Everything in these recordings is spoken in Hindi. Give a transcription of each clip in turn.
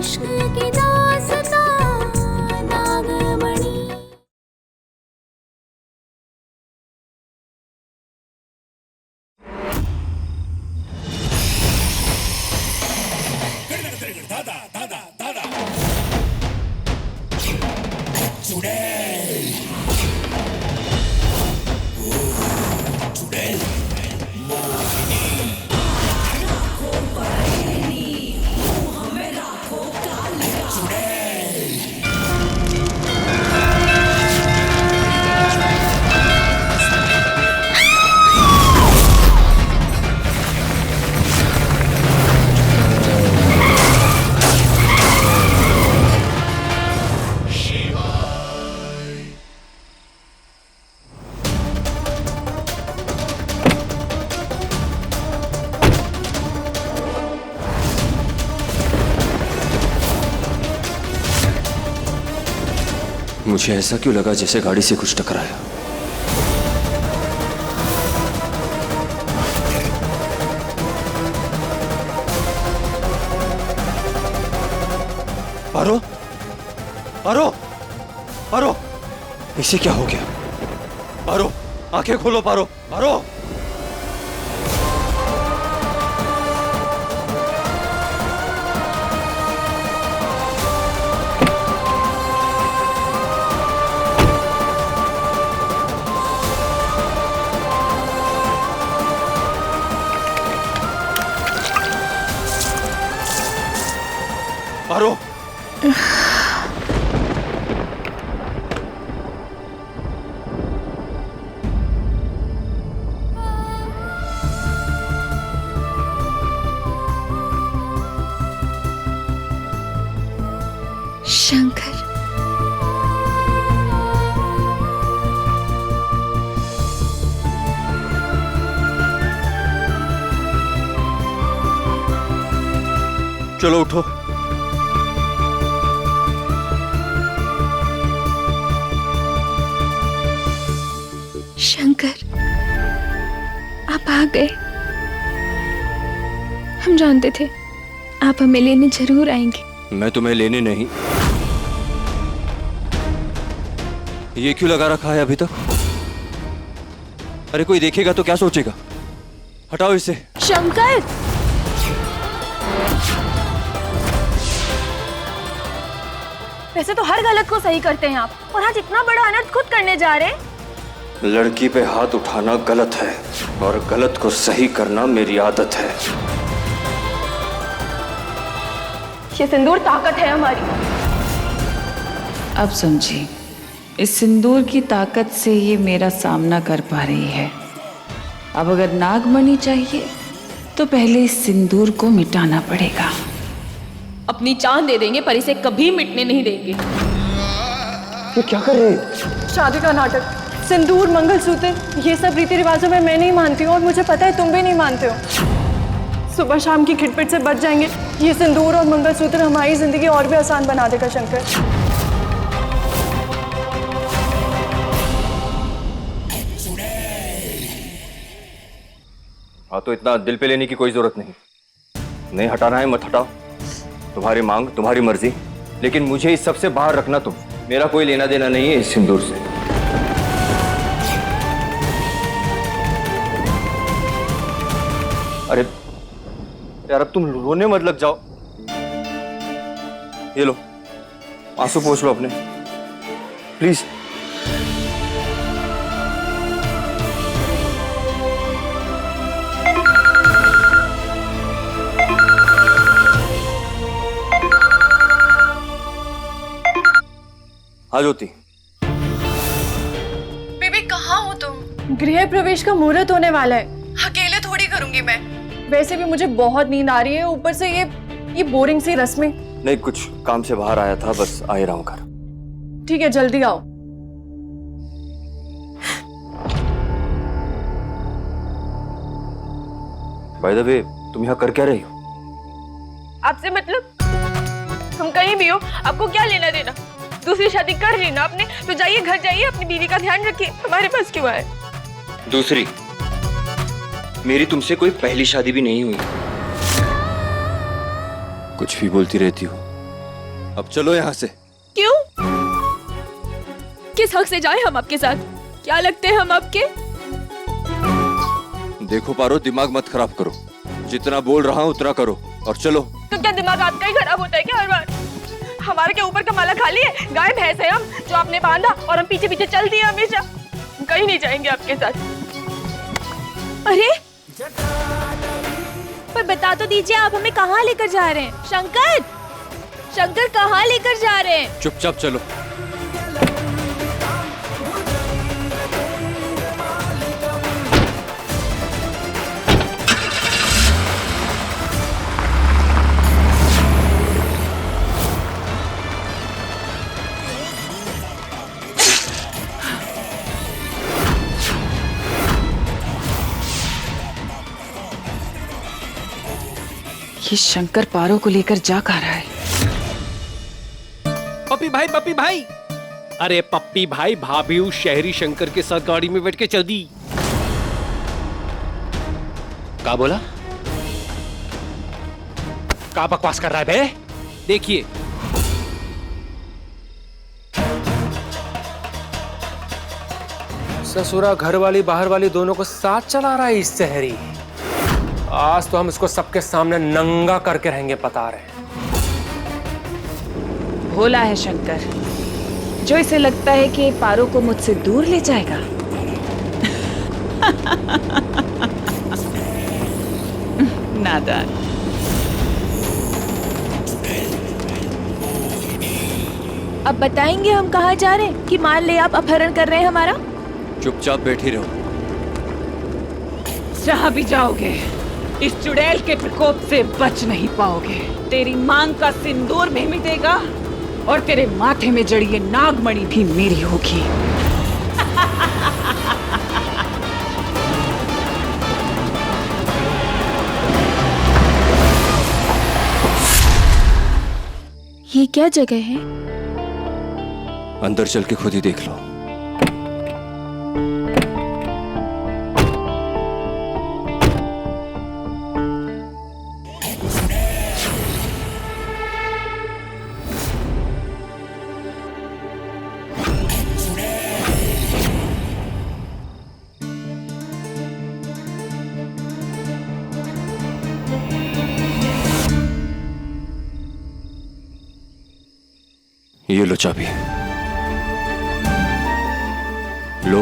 इश्क की दास्तां नागमणि। मुझे ऐसा क्यों लगा जैसे गाड़ी से कुछ टकराया। पारो, पारो, पारो, इसे क्या हो गया? पारो, आंखें खोलो पारो, पारो। पारो, शंकर, चलो उठो। शंकर, आप आ गए। हम जानते थे आप हमें लेने जरूर आएंगे। मैं तुम्हें लेने नहीं, ये क्यों लगा रखा है अभी तक? अरे कोई देखेगा तो क्या सोचेगा? हटाओ इसे। शंकर, वैसे तो हर गलत को सही करते हैं आप, और आज इतना बड़ा अनर्थ खुद करने जा रहे हैं। लड़की पे हाथ उठाना गलत है और गलत को सही करना मेरी आदत है। ये सिंदूर ताकत है हमारी। अब समझी, इस सिंदूर की ताकत से ये मेरा सामना कर पा रही है। अब अगर नागमणि चाहिए तो पहले इस सिंदूर को मिटाना पड़ेगा। अपनी जान दे देंगे पर इसे कभी मिटने नहीं देंगे। ये क्या कर रही है? शादी का नाटक, सिंदूर, मंगलसूत्र, ये सब रीति रिवाजों में मैं नहीं मानती हूँ और मुझे पता है तुम भी नहीं मानते हो। सुबह शाम की खिटपिट से बच जाएंगे। ये सिंदूर और मंगलसूत्र हमारी जिंदगी और भी आसान बना देगा शंकर। हाँ तो इतना दिल पे लेने की कोई जरूरत नहीं। नहीं हटाना है मत हटाओ, तुम्हारी मांग, तुम्हारी मर्जी, लेकिन मुझे इस सब से बाहर रखना तुम। मेरा कोई लेना देना नहीं है इस सिंदूर से। अरे यार अब तुम रोने मत लग जाओ। ये लो, आंसू पोंछ लो अपने, प्लीज। हाँ ज्योति। बेबी कहाँ हो तुम? गृह प्रवेश का मुहूर्त होने वाला है, अकेले थोड़ी करूंगी मैं। वैसे भी मुझे बहुत नींद आ रही है, ऊपर से ये बोरिंग सी रस्में। नहीं, कुछ काम से बाहर आया था, बस आ ही रहा हूँ घर। ठीक है, जल्दी आओ। बाय द वे, तुम यहाँ कर क्या रही हो? आपसे मतलब? हम कहीं भी हो, आपको क्या लेना देना? दूसरी शादी कर ली ना आपने, तो जाइए घर जाइए, अपनी बीवी का ध्यान रखिए। हमारे पास क्यों आए? दूसरी? मेरी तुमसे कोई पहली शादी भी नहीं हुई। कुछ भी बोलती रहती हो, अब चलो यहाँ से। क्यों? किस हक से जाए हम आपके साथ? क्या लगते हैं हम आपके? देखो पारो, दिमाग मत खराब करो। जितना बोल रहा हूँ उतना करो और चलो। तो क्या दिमाग आपका ही खराब होता है क्या हर बार? हमारे के ऊपर का माला खाली है, गाय भैंस है हम, जो आपने बांधा और हम पीछे पीछे चल दिए हमेशा। हम कहीं नहीं जाएंगे आपके साथ। अरे पर बता तो दीजिए, आप हमें कहाँ लेकर जा रहे हैं? शंकर, शंकर कहाँ लेकर जा रहे हैं? चुपचाप चलो। ये शंकर पारो को लेकर जा कहाँ रहा है? पप्पी भाई, पप्पी भाई। अरे पप्पी भाई, भाभी उस शहरी शंकर के साथ गाड़ी में बैठ के चल दी। क्या बोला? क्या बकवास कर रहा है बे? देखिए, ससुरा घर वाली बाहर वाली दोनों को साथ चला रहा है इस शहरी। आज तो हम इसको सबके सामने नंगा करके रहेंगे, बता रहे हैं। भोला है शंकर, जो इसे लगता है कि पारो को मुझसे दूर ले जाएगा। नादान। अब बताएंगे हम कहाँ जा रहे हैं कि मान ले आप अपहरण कर रहे हैं हमारा? चुपचाप बैठी रहो। जहां भी जाओगे इस चुड़ैल के प्रकोप से बच नहीं पाओगे। तेरी मांग का सिंदूर भी मिटेगा और तेरे माथे में जड़ी ये नागमणि भी मेरी होगी। ये क्या जगह है? अंदर चल के खुद ही देख लो। ये लो चाबी। लो,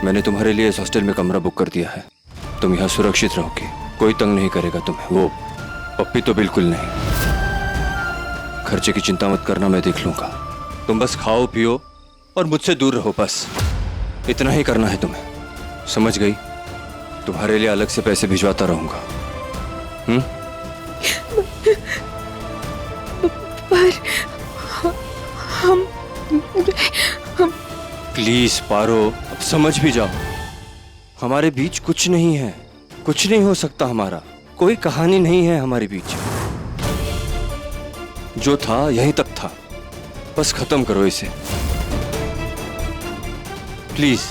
मैंने तुम्हारे लिए इस हॉस्टल में कमरा बुक कर दिया है। तुम यहाँ सुरक्षित रहोगे, कोई तंग नहीं करेगा तुम्हें। वो पप्पी तो बिल्कुल नहीं। खर्चे की चिंता मत करना, मैं देख लूंगा। तुम बस खाओ पियो और मुझसे दूर रहो, बस इतना ही करना है तुम्हें, समझ गई? तुम्हारे लिए अलग से पैसे भिजवाता रहूंगा। पर हम प्लीज पारो, अब समझ भी जाओ। हमारे बीच कुछ नहीं है, कुछ नहीं हो सकता हमारा, कोई कहानी नहीं है हमारे बीच। जो था यहीं तक था, बस खत्म करो इसे प्लीज।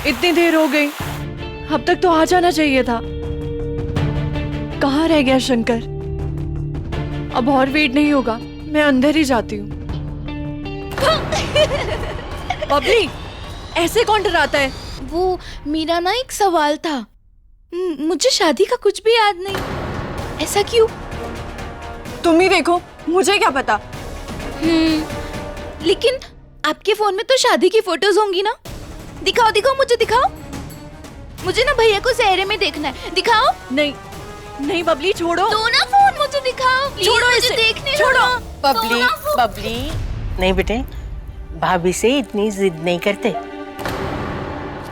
इतनी देर हो गई, अब तक तो आ जाना चाहिए था। कहाँ रह गया शंकर? अब और वेट नहीं होगा, मैं अंदर ही जाती हूँ। बबली, ऐसे कौन डराता है? वो मेरा ना एक सवाल था। मुझे शादी का कुछ भी याद नहीं। ऐसा क्यों? तुम ही देखो, मुझे क्या पता। लेकिन आपके फोन में तो शादी की फोटोज होंगी ना? दिखाओ दिखाओ, मुझे दिखाओ। मुझे ना भैया को सहरे में देखना है, दिखाओ। नहीं नहीं बबली, छोड़ो। दो ना फोन, मुझे दिखाओ प्लीज, छोड़ो मुझे इसे, देखने छोड़ो। दो। बबली दो ना फोन। बबली, नहीं बेटे, भाभी से इतनी जिद नहीं करते।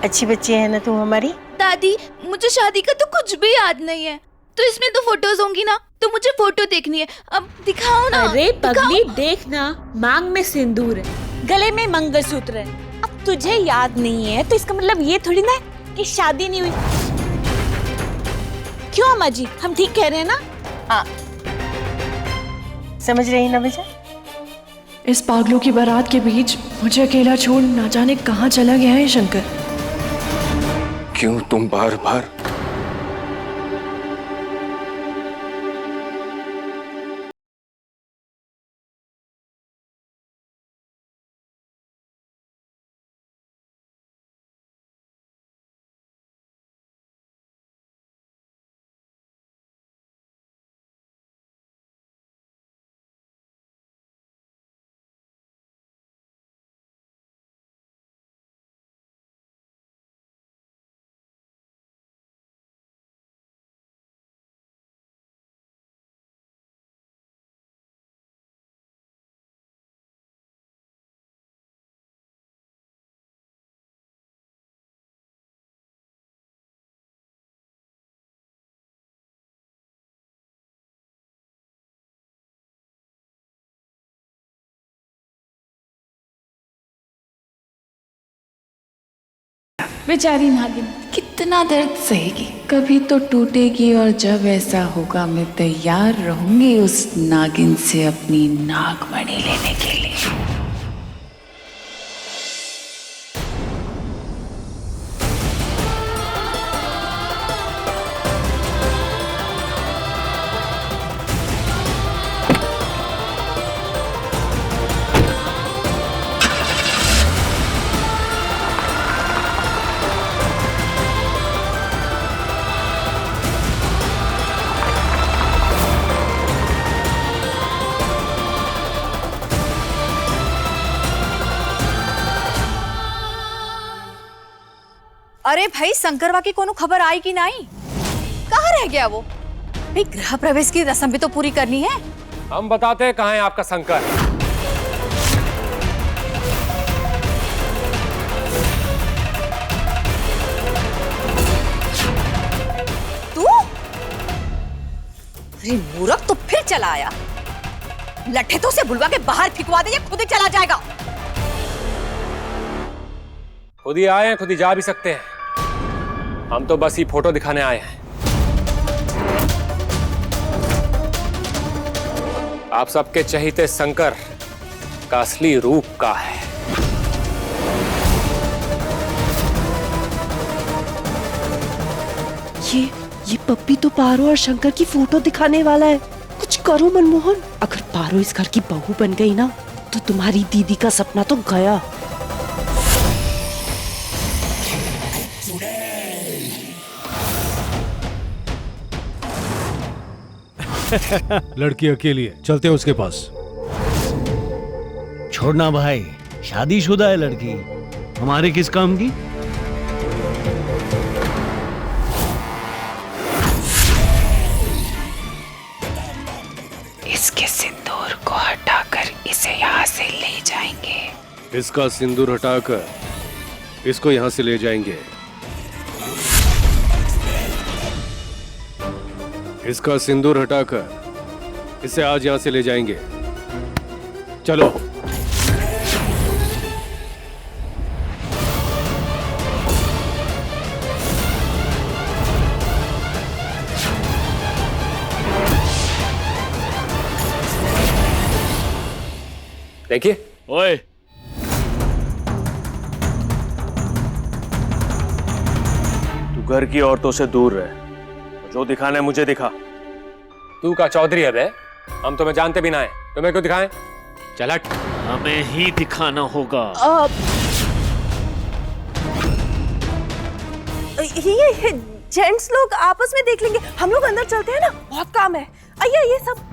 अच्छी बच्ची है ना तू हमारी। दादी, मुझे शादी का तो कुछ भी याद नहीं है, तो इसमें तो फोटोज होंगी ना, तो मुझे फोटो देखनी है। अब दिखाओ ना। अरे पगली, देख ना, मांग में सिंदूर है, गले में मंगलसूत्र है। अब तुझे याद नहीं है तो इसका मतलब ये थोड़ी ना है कि शादी नहीं हुई। क्यों अम्मा जी, हम ठीक कह रहे हैं ना? हाँ, समझ रही ना बेटा? इस पागलों की बारात के बीच मुझे अकेला छोड़ ना जाने कहाँ चला गया है शंकर। क्यों तुम बार बार बेचारी नागिन कितना दर्द सहेगी, कभी तो टूटेगी। और जब ऐसा होगा मैं तैयार रहूंगी उस नागिन से अपनी नागमणि लेने के लिए। अरे भाई, शंकरवा की कोनो खबर आई कि नहीं? कहाँ रह गया वो? भाई, गृह प्रवेश की रस्म भी तो पूरी करनी है। हम बताते हैं कहाँ है आपका शंकर। तू? अरे मूर्ख, तो फिर चला आया। लट्ठे तो उसे बुलवा के बाहर फिकवा दे, ये खुद ही चला जाएगा। खुद ही आए हैं, खुद ही जा भी सकते हैं। हम तो बस ये फोटो दिखाने आए हैं। आप सबके चहीते शंकर का असली रूप का है। ये पप्पी तो पारो और शंकर की फोटो दिखाने वाला है। कुछ करो मनमोहन, अगर पारो इस घर की बहू बन गई ना, तो तुम्हारी दीदी का सपना तो गया। लड़की अकेली है, चलते हैं उसके पास। छोड़ना भाई, शादीशुदा है लड़की, हमारे किस काम की। इसके सिंदूर को हटाकर इसे यहाँ से ले जाएंगे। इसका सिंदूर हटाकर इसको यहाँ से ले जाएंगे। इसका सिंदूर हटाकर इसे आज यहाँ से ले जाएंगे। चलो। देखिए, ओए, घर की औरतों से दूर रहे। जो दिखाना है मुझे दिखा। तू का चौधरी है बे? हम तुम्हें जानते भी ना है, तुम्हें क्यों दिखाएं? चल हट। हमें ही दिखाना होगा। ये जेंट्स लोग आपस में देख लेंगे, हम लोग अंदर चलते हैं ना, बहुत काम है। आइए आइए सब।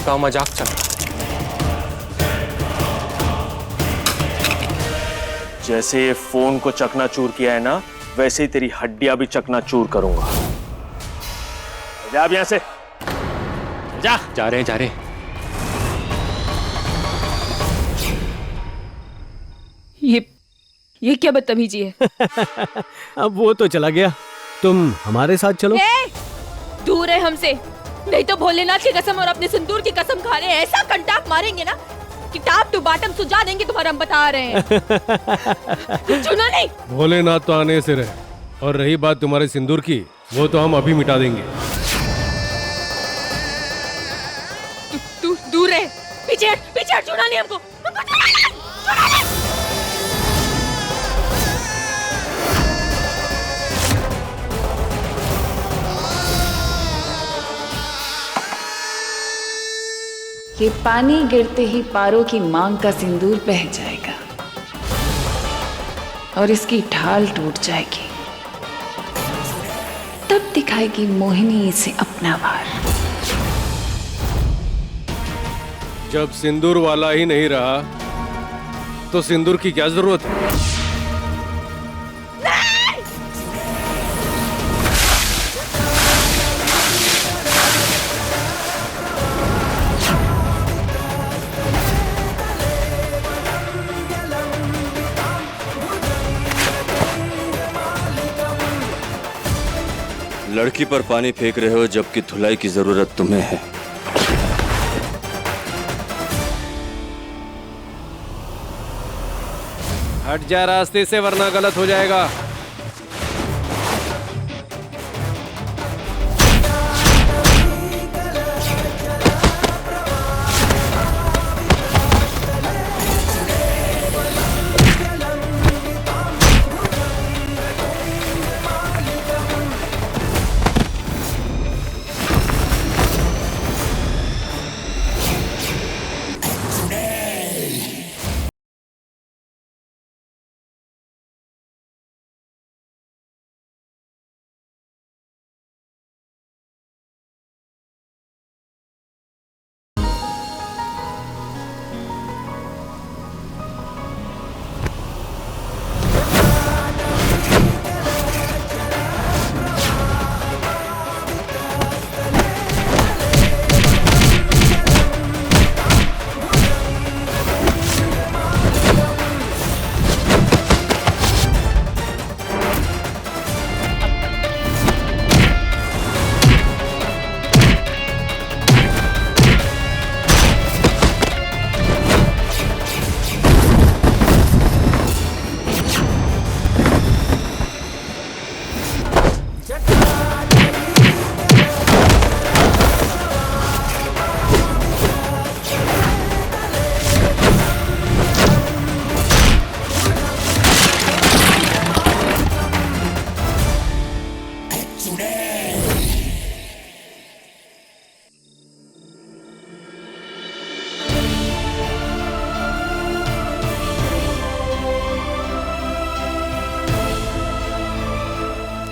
का मजाक चल रहा है। जैसे ये फोन को चकनाचूर किया है ना, वैसे ही तेरी हड्डियां भी चकनाचूर करूंगा। जा अब यहां से। जा रहे ये क्या बदतमीजी है? अब वो तो चला गया, तुम हमारे साथ चलो। दूर है हमसे, नहीं तो भोलेनाथ की कसम और अपने सिंदूर की कसम खा रहे हैं, ऐसा कंटाप मारेंगे ना कि टॉप टू बॉटम सुझा देंगे तुम्हारा, हम बता रहे हैं। सुना नहीं? भोलेनाथ तो आने से रहे, और रही बात तुम्हारे सिंदूर की, वो तो हम अभी मिटा देंगे। तू दूर है, पीछे हट, छूना नहीं हमको। ये पानी गिरते ही पारो की मांग का सिंदूर बह जाएगा और इसकी ढाल टूट जाएगी। तब दिखाएगी मोहिनी इसे अपना वार। जब सिंदूर वाला ही नहीं रहा तो सिंदूर की क्या जरूरत है? लड़की पर पानी फेंक रहे हो जबकि धुलाई की जरूरत तुम्हें है। हट जा रास्ते से, वरना गलत हो जाएगा।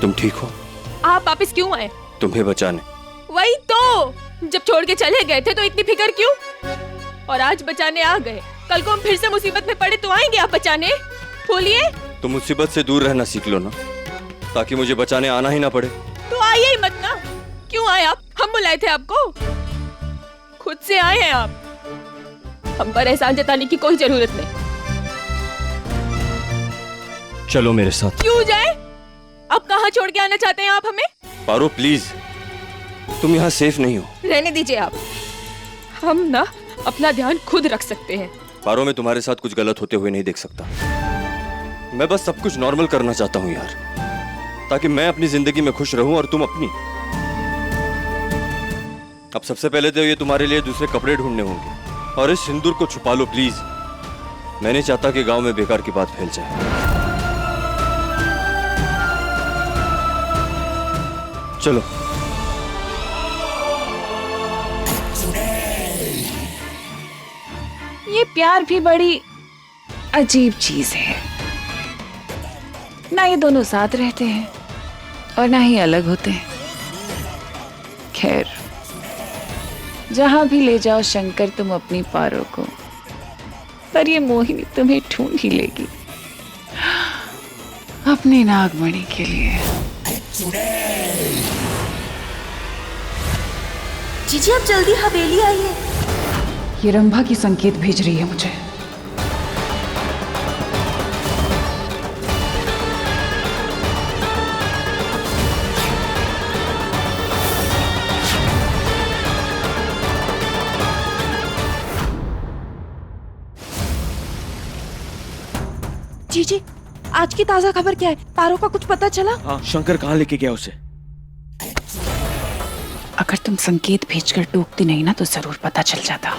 तुम ठीक हो? आप वापस क्यों आए? तुम्हें बचाने। वही तो, जब छोड़ के चले गए थे तो इतनी फिक्र क्यों? और आज बचाने आ गए, कल को हम फिर से मुसीबत में पड़े तो आएंगे आप बचाने? बोलिए। तुम मुसीबत से दूर रहना सीख लो ना, ताकि मुझे बचाने आना ही ना पड़े। तो आइए ही मत ना। क्यों आए आप? हम बुलाए थे आपको? खुद से आए हैं आप। हम पर एहसान जताने की कोई जरूरत नहीं। चलो मेरे साथ। क्यों जाए? अब कहाँ छोड़ के आना चाहते हैं आप हमें? पारो प्लीज, तुम यहाँ सेफ नहीं हो। रहने दीजिए आप, हम ना अपना ध्यान खुद रख सकते हैं। पारो, मैं तुम्हारे साथ कुछ गलत होते हुए नहीं देख सकता। मैं बस सब कुछ नॉर्मल करना चाहता हूँ यार। ताकि मैं अपनी जिंदगी में खुश रहूं और तुम अपनी। अब सबसे पहले तो ये तुम्हारे लिए दूसरे कपड़े ढूंढने होंगे और इस सिंदूर को छुपा लो प्लीज। मैं नहीं चाहता कि गांव में बेकार की बात फैल जाए। चलो। ये प्यार भी बड़ी अजीब चीज है। ना ये दोनों साथ रहते हैं और ना ही अलग होते हैं। खैर, जहां भी ले जाओ शंकर तुम अपनी पारो को, पर ये मोहिनी तुम्हें ढूंढ ही लेगी अपनी नागमणि के लिए। जीजी आप जल्दी हवेली आइए। ये रंभा की संकेत भेज रही है मुझे। जीजी आज की ताजा खबर क्या है? पारो का कुछ पता चला? हाँ, शंकर कहाँ लेके गया उसे? अगर तुम संकेत भेजकर टोकती नहीं ना तो जरूर पता चल जाता।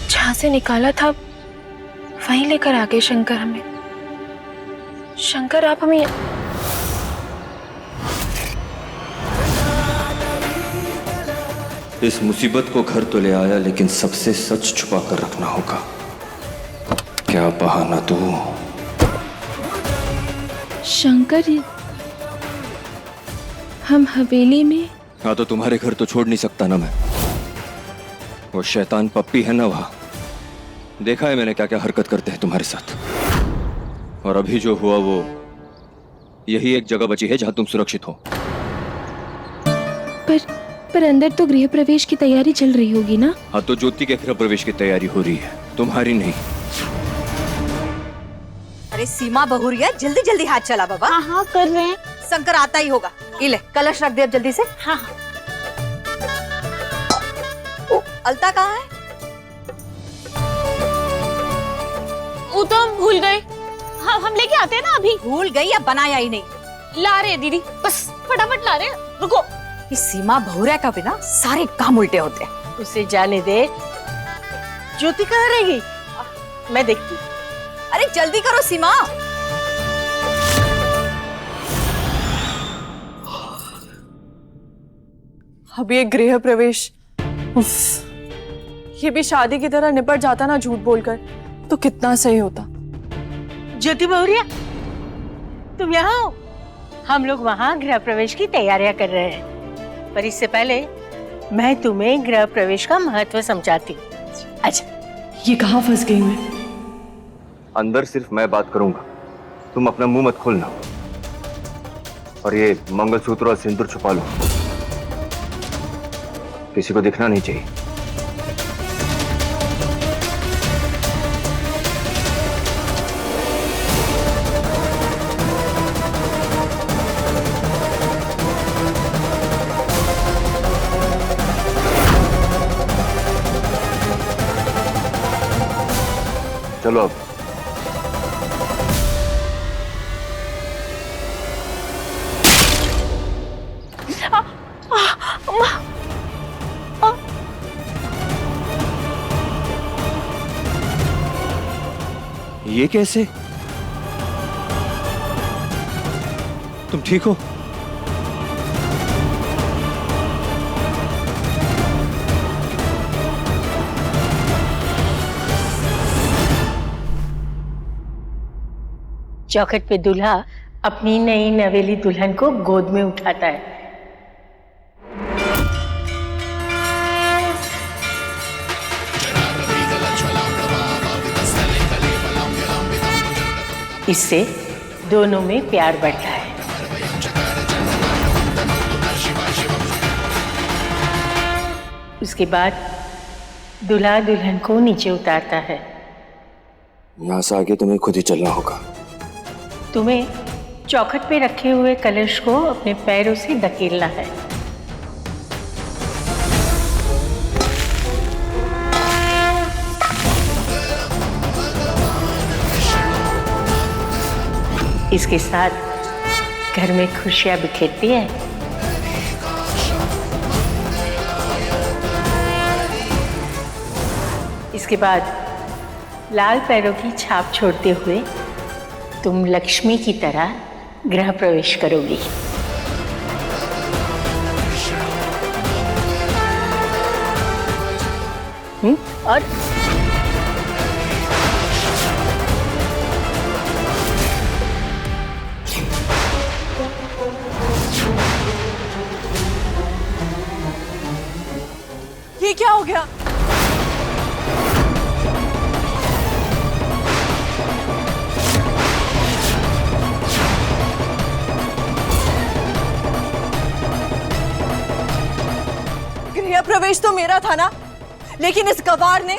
जहां से निकाला था वहीं लेकर आ गए शंकर हमें। शंकर आप हमें इस मुसीबत को घर तो ले आया, लेकिन सबसे सच छुपा कर रखना होगा। क्या बहाना तू? शंकर हम हवेली में? हाँ तो तुम्हारे घर तो छोड़ नहीं सकता ना मैं। वो शैतान पप्पी है ना, वहां देखा है मैंने क्या क्या हरकत करते हैं तुम्हारे साथ। और अभी जो हुआ वो यही एक जगह बची है जहां तुम सुरक्षित हो। पर अंदर तो गृह प्रवेश की तैयारी चल रही होगी ना? हाँ तो ज्योति के गृह प्रवेश की तैयारी हो रही है, तुम्हारी नहीं। अरे सीमा बहुरिया जल्दी जल्दी हाथ चला बाबा। हाँ हाँ कर रहे हैं। शंकर आता ही होगा। ये ले कलश रख दे अब जल्दी से। हाँ ओ, अलता कहाँ है? वो तो हम भूल गए। हाँ हम लेके आते हैं ना अभी। भूल गई या बनाया ही नहीं? ला रहे हैं दीदी, बस फटाफट ला रहे हैं। रुको। इस सीमा बहुरिया का बिना सारे काम उल्टे होते हैं। उसे जाने दे। ज्योति कहाँ रहेगी? मैं देखती। अरे जल्दी करो सीमा। अब ये गृह प्रवेश, उफ, ये भी शादी की तरह निपट जाता ना झूठ बोलकर तो कितना सही होता। ज्योति बहुरिया तुम यहाँ हो? हम लोग वहाँ गृह प्रवेश की तैयारियां कर रहे हैं, पर इससे पहले मैं तुम्हें गृह प्रवेश का महत्व समझाती हूँ। अच्छा ये कहाँ फंस गई मैं? अंदर सिर्फ मैं बात करूंगा, तुम अपना मुंह मत खोलना। और ये मंगलसूत्र और सिंदूर छुपा लो, किसी को दिखना नहीं चाहिए। चलो अब। ये कैसे? तुम ठीक हो? चौखट पे दूल्हा अपनी नई नवेली दुल्हन को गोद में उठाता है। इससे दोनों में प्यार बढ़ता है। उसके बाद दूल्हा दुल्हन को नीचे उतारता है। यहां से आगे तुम्हें खुद ही चलना होगा। तुम्हें चौखट पे रखे हुए कलश को अपने पैरों से धकेलना है। इसके साथ घर में खुशियां बिखेरती है। इसके बाद लाल पैरों की छाप छोड़ते हुए तुम लक्ष्मी की तरह गृह प्रवेश करोगी। और ये क्या हो गया? गृह प्रवेश तो मेरा था ना, लेकिन इस गवार ने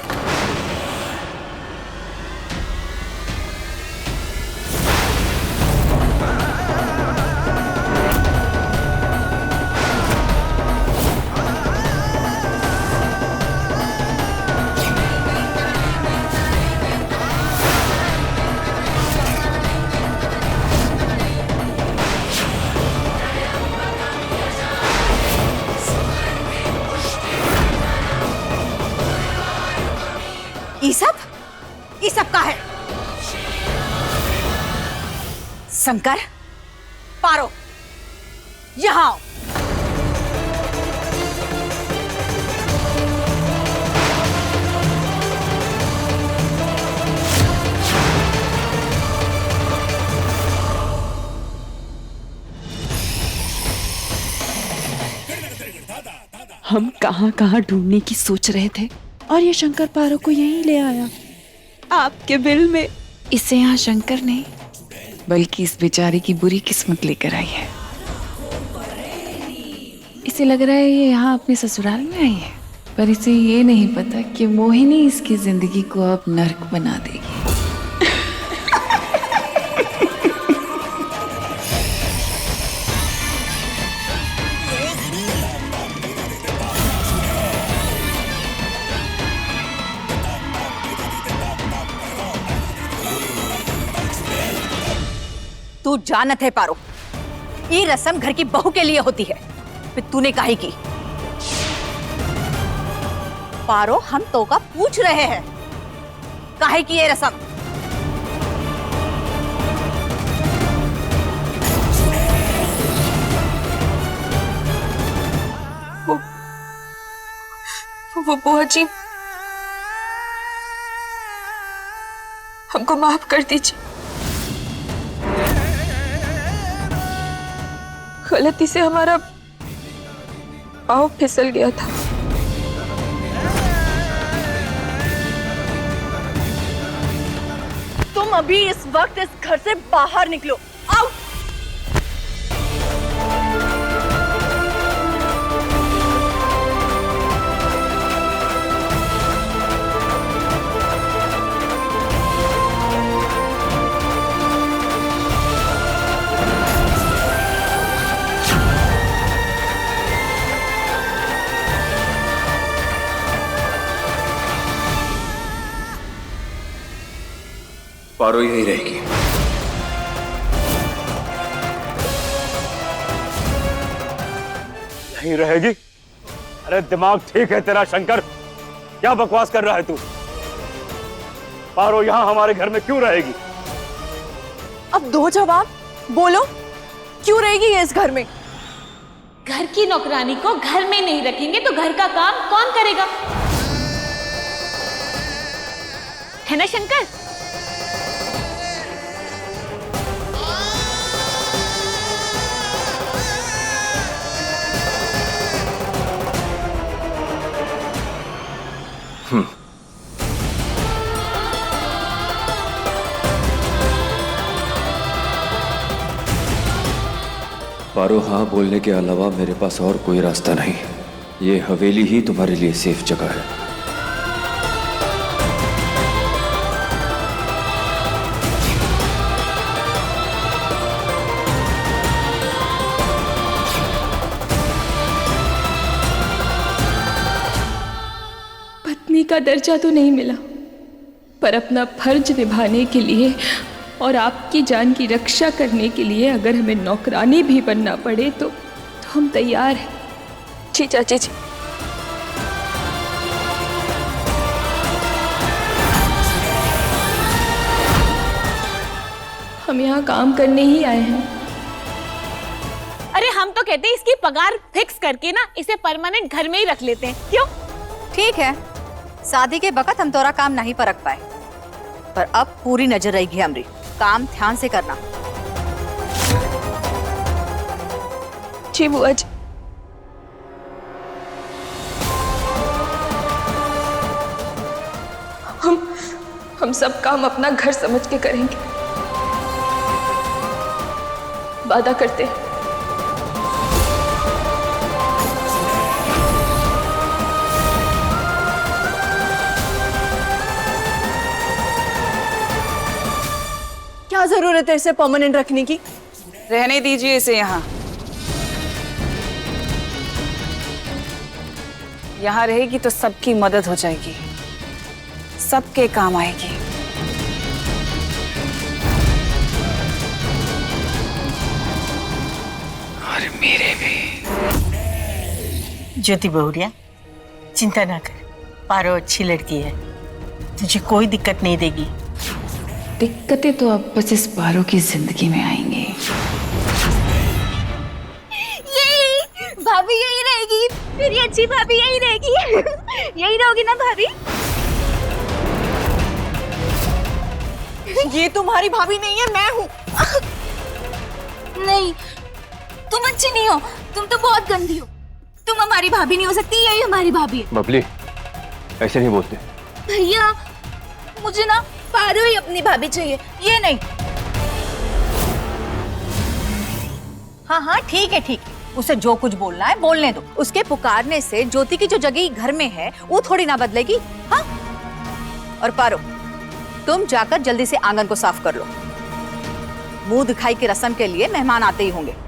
ये सब का है? शंकर, पारो, यहां आओ। हम कहां कहां ढूंढने की सोच रहे थे और ये शंकर पारो को यहीं ले आया, आपके बिल में। इसे यहाँ शंकर नहीं, बल्कि इस बेचारी की बुरी किस्मत लेकर आई है। इसे लग रहा है ये यहाँ अपने ससुराल में आई है, पर इसे ये नहीं पता कि मोहिनी इसकी जिंदगी को अब नर्क बना देगी। तू जानत है पारो, ये रस्म घर की बहू के लिए होती है, फिर तूने काहे की? पारो, हम तो का पूछ रहे हैं, काहे की ये रस्म? वो बुआ जी, हमको माफ कर दीजिए। गलती से हमारा पाँव फिसल गया था। तुम अभी इस वक्त इस घर से बाहर निकलो, आओ। पारो यही रहेगी। यहीं रहेगी? अरे दिमाग ठीक है तेरा शंकर? क्या बकवास कर रहा है तू? पारो यहां हमारे घर में क्यों रहेगी? अब दो जवाब, बोलो, क्यों रहेगी ये इस घर में? घर की नौकरानी को घर में नहीं रखेंगे तो घर का काम कौन करेगा? है ना शंकर? पारो, हाँ बोलने के अलावा मेरे पास और कोई रास्ता नहीं। ये हवेली ही तुम्हारे लिए सेफ जगह है। का दर्जा तो नहीं मिला, पर अपना फर्ज निभाने के लिए और आपकी जान की रक्षा करने के लिए अगर हमें नौकरानी भी बनना पड़े तो हम तैयार हैं। जी चाची जी। हम यहाँ काम करने ही आए हैं। अरे हम तो कहते हैं इसकी पगार फिक्स करके ना इसे परमानेंट घर में ही रख लेते हैं, क्यों? ठीक है, शादी के वक्त हम तोरा काम नहीं परख पाए, पर अब पूरी नजर रहेगी हमरी। काम ध्यान से करना। जी बुआ जी। हम सब काम अपना घर समझ के करेंगे, वादा करते हैं। क्या जरूरत है इसे परमानेंट रखने की? रहने दीजिए इसे यहाँ। यहाँ रहेगी तो सबकी मदद हो जाएगी, सबके काम आएगी। और मेरे भी। ज्योति बहुरिया, चिंता ना कर, पारो अच्छी लड़की है, तुझे कोई दिक्कत नहीं देगी। दिक्कतें तो अब बस इस पारो की जिंदगी में आएंगी। यही भाभी यही रहेगी, मेरी अच्छी भाभी यही रहेगी। यही रहोगी ना भाभी? ये तुम्हारी भाभी नहीं है, मैं हूँ। नहीं, तुम अच्छी नहीं हो, तुम तो बहुत गंदी हो। तुम हमारी भाभी नहीं हो सकती, यही हमारी भाभी है। बबली, ऐसे नहीं बोलते। भैया, मुझे ना पारो ही अपनी भाभी चाहिए, ये नहीं। हाँ हाँ ठीक है ठीक है, उसे जो कुछ बोलना है बोलने दो। उसके पुकारने से ज्योति की जो जगह घर में है वो थोड़ी ना बदलेगी। हाँ, और पारो, तुम जाकर जल्दी से आंगन को साफ कर लो। मुंह दिखाई की रस्म के लिए मेहमान आते ही होंगे।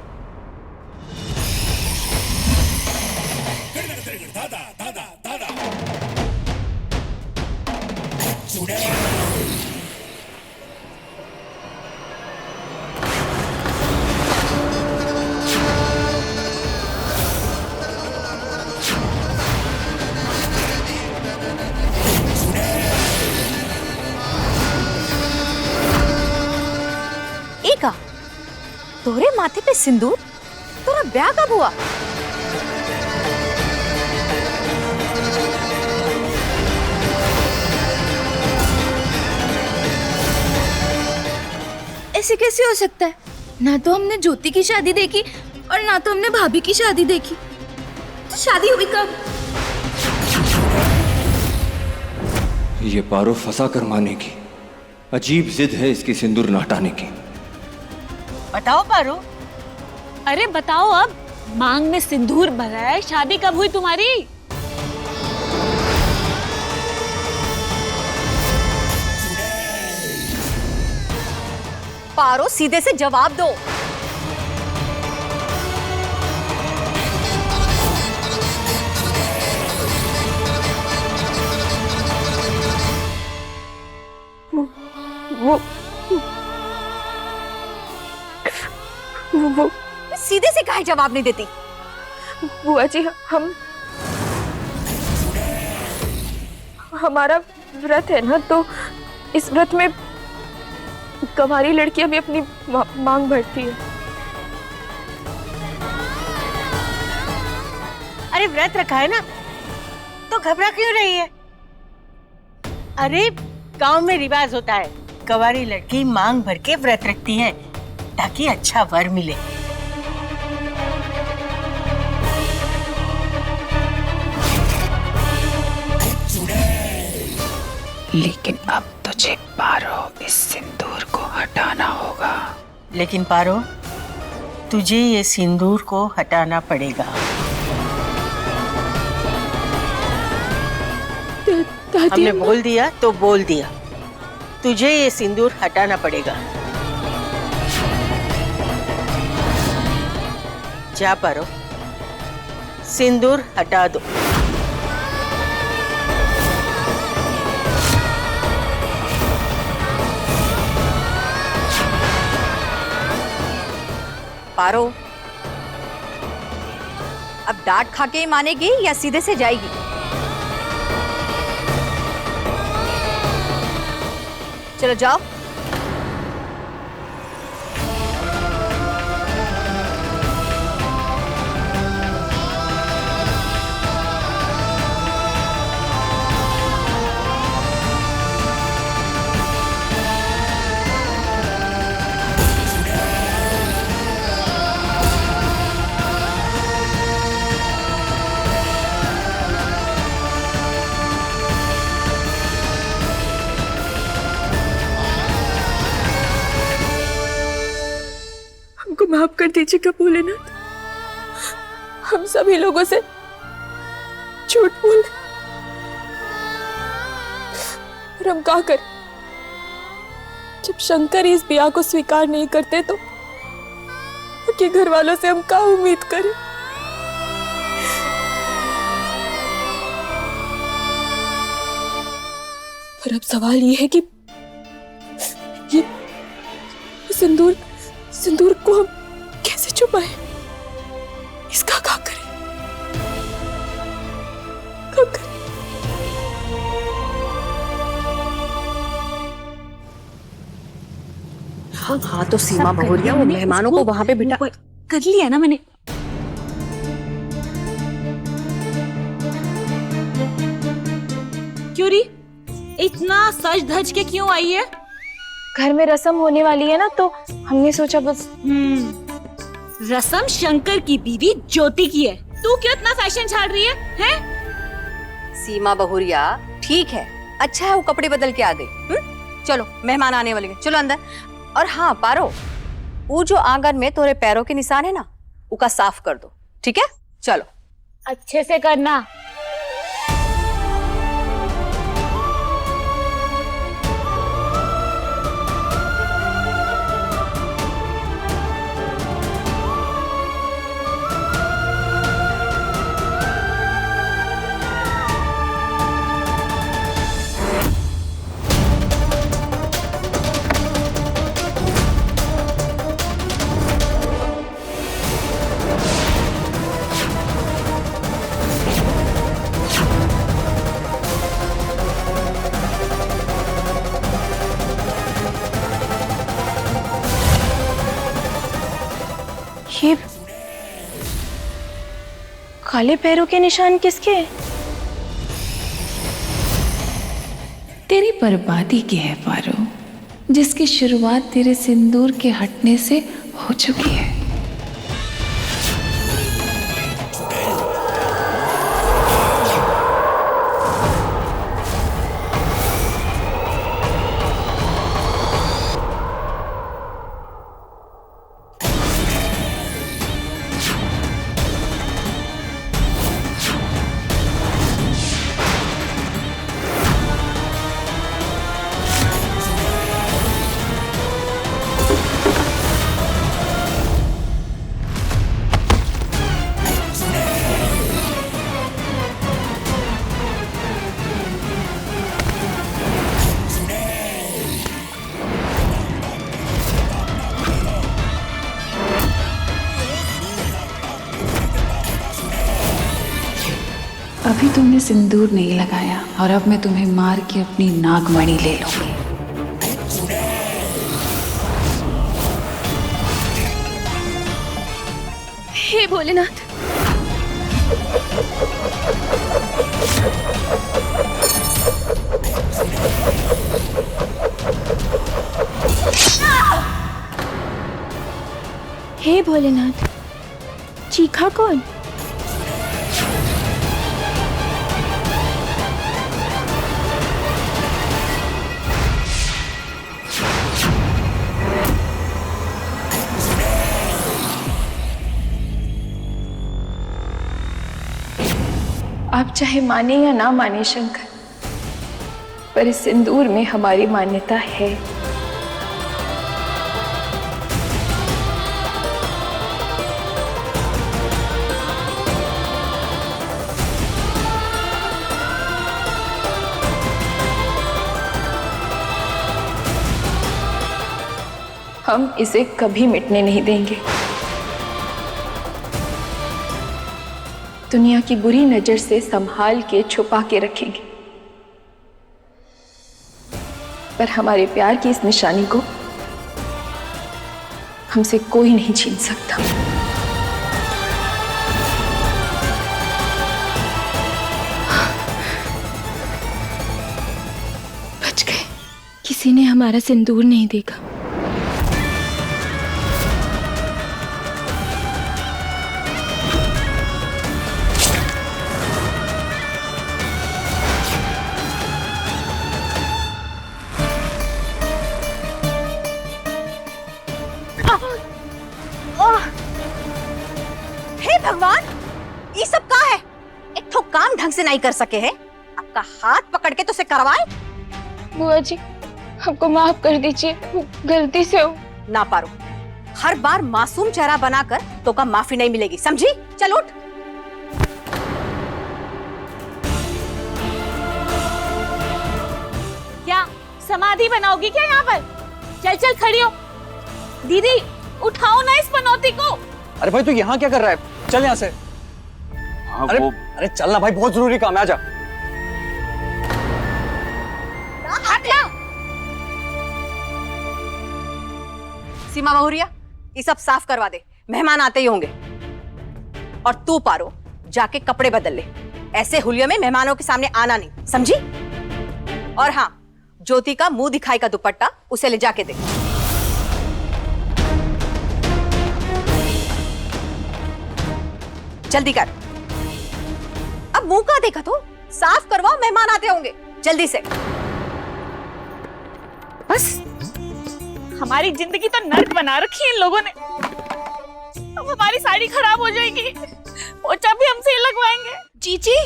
तोरे माथे पे सिंदूर? तोरा ब्याह कब हुआ? ऐसे कैसे हो सकता है? ना तो हमने ज्योति की शादी देखी और ना तो हमने भाभी की शादी देखी। तो शादी हुई कब? ये पारो फंसा कर माने की अजीब जिद है इसकी सिंदूर न हटाने की। बताओ पारो। अरे बताओ, अब मांग में सिंदूर भरा है, शादी कब हुई तुम्हारी? पारो, सीधे से जवाब दो। वो सीधे से काहे जवाब नहीं देती? बुआ जी, हमारा व्रत है ना, तो इस व्रत में कुंवारी लड़कियां भी अपनी मांग भरती है। अरे व्रत रखा है ना, तो घबरा क्यों रही है? अरे गांव में रिवाज होता है, कुंवारी लड़की मांग भर के व्रत रखती है ताकि अच्छा वर मिले। लेकिन अब तुझे पारो इस सिंदूर को हटाना होगा। लेकिन पारो, तुझे ये सिंदूर को हटाना पड़ेगा। हमने बोल दिया तो बोल दिया, तुझे ये सिंदूर हटाना पड़ेगा। जा पारो, सिंदूर हटा दो। पारो, अब डांट खा के ही मानेगी या सीधे से जाएगी? चलो जाओ। हमको माफ कर दीजिएगा भोलेनाथ, हम सभी लोगों से झूठ बोले और हम क्या करें? जब शंकर इस ब्याह को स्वीकार नहीं करते तो उनके घर वालों से हम क्या उम्मीद करें? पर अब सवाल ये है कि ये सिंदूर को हम कैसे छुपाएं? इसका क्या करें? क्या करें? हाँ तो सीमा बहुरिया वो मेहमानों को वहां पे बिठा कर लिया ना मैंने। क्यों री इतना सज धज के क्यों आई है? घर में रस्म होने वाली है ना, तो हमने सोचा बस। रस्म शंकर की बीवी ज्योति की है, तू क्यों इतना फैशन झाड़ रही है? सीमा बहुरिया ठीक है, अच्छा है वो कपड़े बदल के आ गई। चलो मेहमान आने वाले हैं, चलो अंदर। और हाँ पारो, वो जो आंगन में तोरे पैरों के निशान है ना, उका साफ कर दो, ठीक है? चलो अच्छे से करना। ये काले पैरों के निशान किसके हैं? तेरी बर्बादी की है पारो, जिसकी शुरुआत तेरे सिंदूर के हटने से हो चुकी है। अभी तुमने सिंदूर नहीं लगाया और अब मैं तुम्हें मार के अपनी नागमणि ले लूंगी। हे भोलेनाथ, हे भोलेनाथ, चीखा कौन? आप चाहे माने या ना माने शंकर, पर इस सिंदूर में हमारी मान्यता है। हम इसे कभी मिटने नहीं देंगे। दुनिया की बुरी नजर से संभाल के छुपा के रखेंगे, पर हमारे प्यार की इस निशानी को हमसे कोई नहीं छीन सकता। बच गए, किसी ने हमारा सिंदूर नहीं देखा। हे भगवान, ये सब का है? एक तो काम ढंग से नहीं कर सके हैं, आपका हाथ पकड़ के तो से करवाए। बुआ जी, हमको माफ कर दीजिए, गलती से हो। ना पारो, हर बार मासूम चेहरा बनाकर तो का माफी नहीं मिलेगी, समझी? चल उठ। क्या समाधि बनाओगी क्या यहाँ पर? चल चल खड़ी हो। दीदी उठाओ ना इस पनौती को। अरे भाई तू यहाँ क्या कर रहा है? चल यहाँ से। अरे चल ना भाई, बहुत जरूरी काम है, आजा। हट ना। सीमा बहुरिया, ये सब साफ करवा दे, मेहमान आते ही होंगे। और तू पारो, जाके कपड़े बदल ले, ऐसे हुलिया में मेहमानों के सामने आना नहीं, समझी? और हाँ, ज्योति का मुंह दिखाई का दुपट्टा उसे ले जाके दे। जल्दी कर, अब मुंह का देखा तो साफ करवाओ, मेहमान आते होंगे, जल्दी से। बस हमारी जिंदगी तो नर्क बना रखी है इन लोगों ने। अब हमारी साड़ी खराब हो जाएगी, पोछा भी हमसे ही लगवाएंगे। जीजी,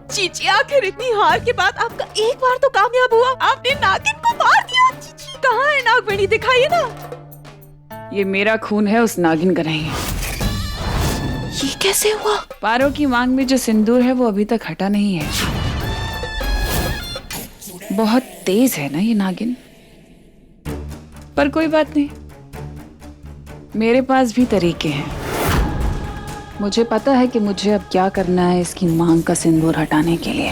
जीजी, आखिर इतनी हार के बाद आपका एक बार तो कामयाब हुआ, आपने नागिन को मार दिया। जीजी, कहाँ है नागमणि? दिखाइए ना। ये मेरा खून है, उस नागिन का नहीं है। ये कैसे हुआ? पारो की मांग में जो सिंदूर है वो अभी तक हटा नहीं है। बहुत तेज है ना ये नागिन, पर कोई बात नहीं, मेरे पास भी तरीके हैं। मुझे पता है कि मुझे अब क्या करना है इसकी मांग का सिंदूर हटाने के लिए।